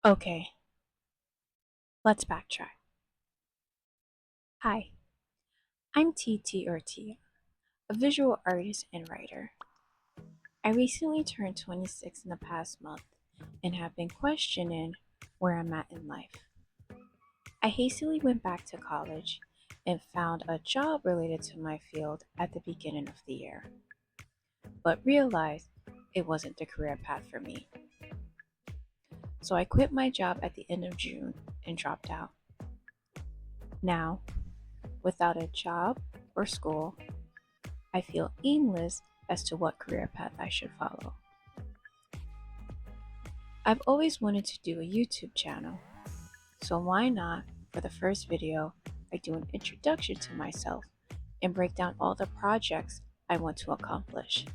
Okay, let's backtrack. Hi, I'm TT or Tia, a visual artist and writer. I recently turned 26 in the past month and have been questioning where I'm at in life. I hastily went back to college and found a job related to my field at the beginning of the year, but realized it wasn't the career path for me. So I quit my job at the end of June and dropped out. Now, without a job or school, I feel aimless as to what career path I should follow. I've always wanted to do a YouTube channel, so why not, for the first video, I do an introduction to myself and break down all the projects I want to accomplish.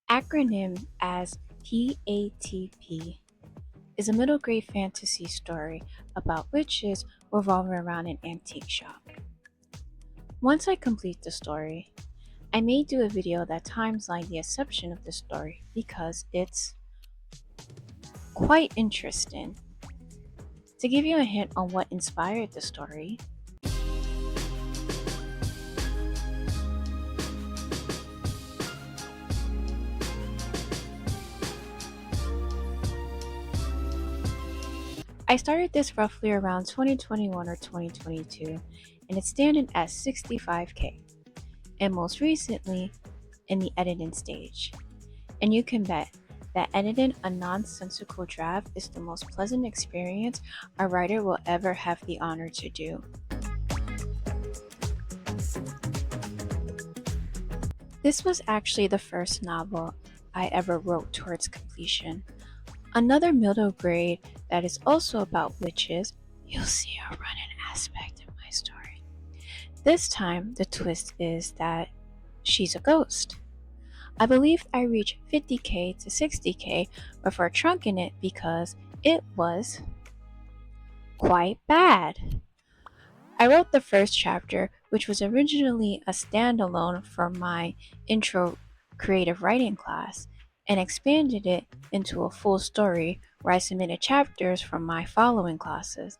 Acronym as TATP is a middle grade fantasy story about witches revolving around an antique shop. Once I complete the story, I may do a video that timeline the inception of the story because it's quite interesting. To give you a hint on what inspired the story, I started this roughly around 2021 or 2022, and it's standing at 65K, and most recently in the editing stage. And you can bet that editing a nonsensical draft is the most pleasant experience a writer will ever have the honor to do. This was actually the first novel I ever wrote towards completion. Another middle grade that is also about witches, you'll see a running aspect of my story. This time, the twist is that she's a ghost. I believe I reached 50K to 60K before trunking it because it was quite bad. I wrote the first chapter, which was originally a standalone for my intro creative writing class, and expanded it into a full story where I submitted chapters from my following classes.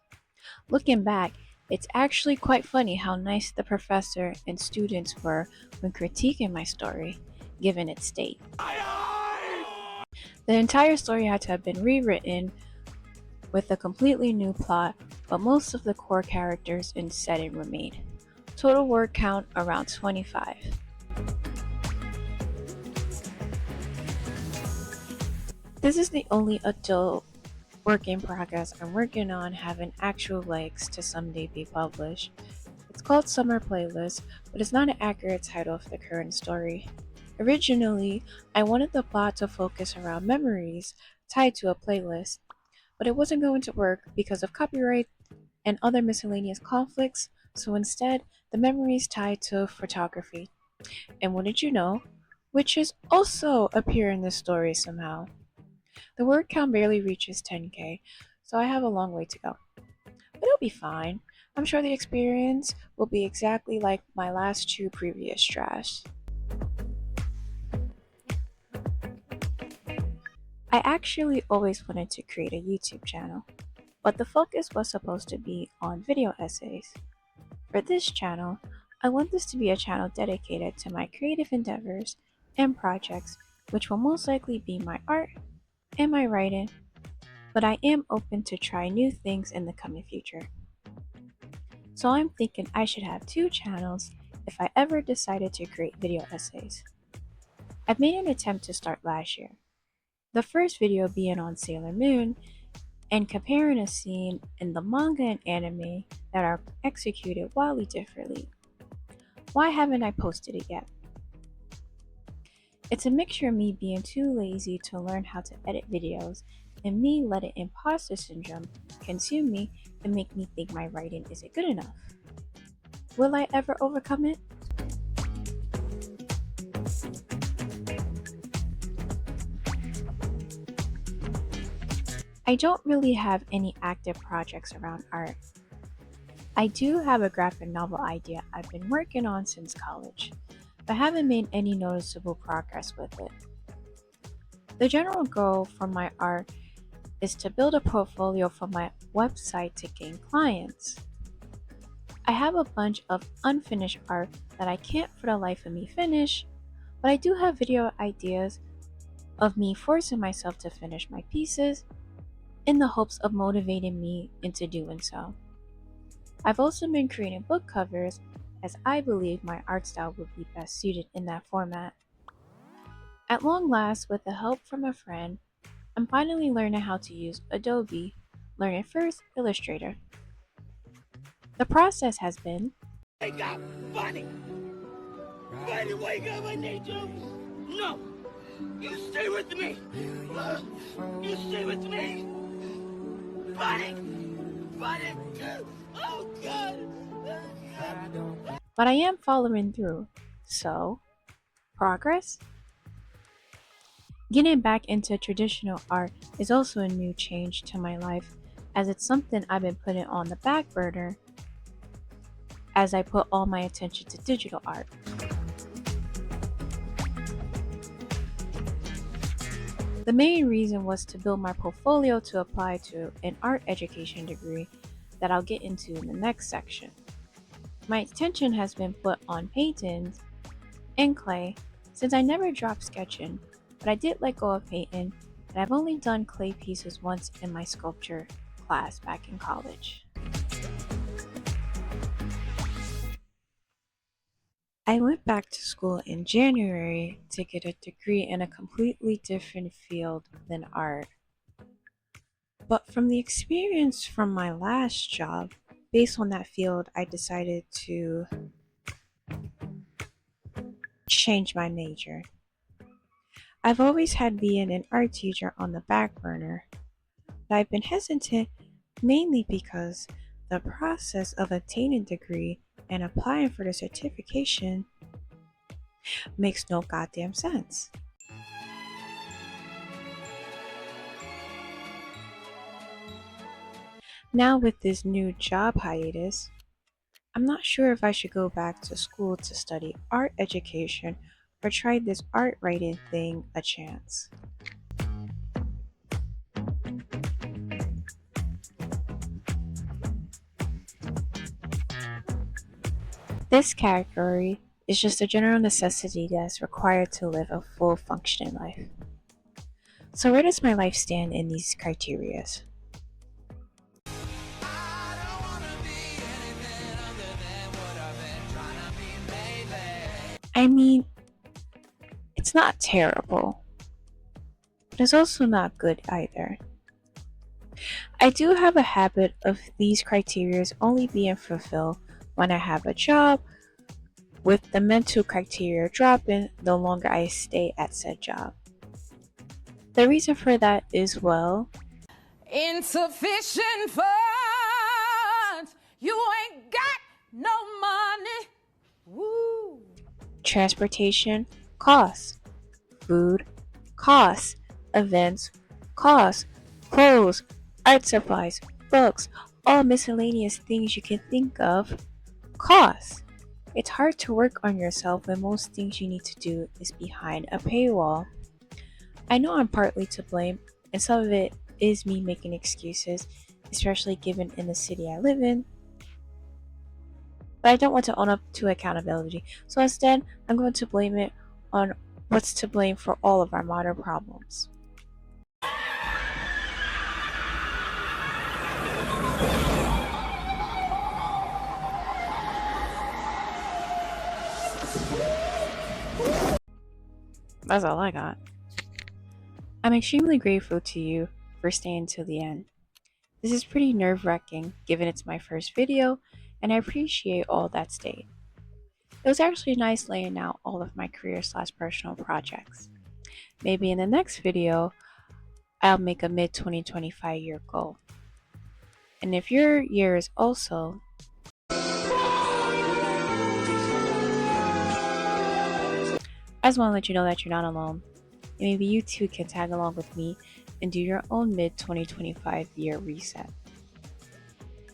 Looking back, it's actually quite funny how nice the professor and students were when critiquing my story, given its state. The entire story had to have been rewritten with a completely new plot, but most of the core characters and setting remained. Total word count around 25. This is the only adult work in progress I'm working on having actual legs to someday be published. It's called Summer Playlist, but it's not an accurate title of the current story. Originally, I wanted the plot to focus around memories tied to a playlist, but it wasn't going to work because of copyright and other miscellaneous conflicts, so instead, the memories tied to photography. And what did you know? Witches also appear in this story somehow. The word count barely reaches 10K, so I have a long way to go. But it'll be fine. I'm sure the experience will be exactly like my last two previous drafts. I actually always wanted to create a YouTube channel, but the focus was supposed to be on video essays. For this channel, I want this to be a channel dedicated to my creative endeavors and projects, which will most likely be my art and my writing, but I am open to try new things in the coming future. So I'm thinking I should have two channels if I ever decided to create video essays. I've made an attempt to start last year. The first video being on Sailor Moon and comparing a scene in the manga and anime that are executed wildly differently. Why haven't I posted it yet? It's a mixture of me being too lazy to learn how to edit videos and me letting imposter syndrome consume me and make me think my writing isn't good enough. Will I ever overcome it? I don't really have any active projects around art. I do have a graphic novel idea I've been working on since college, but haven't made any noticeable progress with it. The general goal for my art is to build a portfolio for my website to gain clients. I have a bunch of unfinished art that I can't for the life of me finish, but I do have video ideas of me forcing myself to finish my pieces in the hopes of motivating me into doing so. I've also been creating book covers as I believe my art style would be best suited in that format. At long last, with the help from a friend, I'm finally learning how to use Adobe, learning first Illustrator. The process has been Wake up, Bunny! Bunny, wake up, I need you! No! You stay with me! You stay with me! Bunny! Bunny! Oh, God! but I am following through. So, progress? Getting back into traditional art is also a new change to my life, as it's something I've been putting on the back burner as I put all my attention to digital art. The main reason was to build my portfolio to apply to an art education degree that I'll get into in the next section. My attention has been put on paintings and clay since I never dropped sketching, but I did let go of painting, and I've only done clay pieces once in my sculpture class back in college. I went back to school in January to get a degree in a completely different field than art. But from the experience from my last job, based on that field, I decided to change my major. I've always had being an art teacher on the back burner, but I've been hesitant mainly because the process of obtaining a degree and applying for the certification makes no goddamn sense. Now with this new job hiatus, I'm not sure if I should go back to school to study art education or try this art writing thing a chance. This category is just a general necessity that's required to live a full functioning life. So where does my life stand in these criterias? I mean, it's not terrible, but it's also not good either. I do have a habit of these criterias only being fulfilled when I have a job, with the mental criteria dropping the longer I stay at said job. The reason for that is, well, Insufficient funds! You ain't got no money! Woo! transportation costs, food costs, events costs, clothes, art supplies, books, all miscellaneous things you can think of costs. It's hard to work on yourself when most things you need to do is behind a paywall. I know I'm partly to blame, and some of it is me making excuses, especially given in the city I live in, but I don't want to own up to accountability, so instead, I'm going to blame it on what's to blame for all of our modern problems. That's all I got. I'm extremely grateful to you for staying till the end. This is pretty nerve-wracking given it's my first video, and I appreciate all that stayed. It was actually nice laying out all of my career/personal projects. Maybe in the next video, I'll make a mid-2025 year goal. And if your year is also I just want to let you know that you're not alone, and maybe you too can tag along with me and do your own mid-2025 year reset.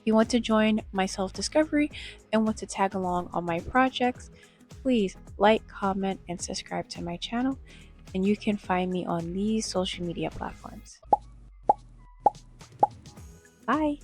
you want to join my self discovery and want to tag along on my projects, please like, comment, and subscribe to my channel. And you can find me on these social media platforms. Bye.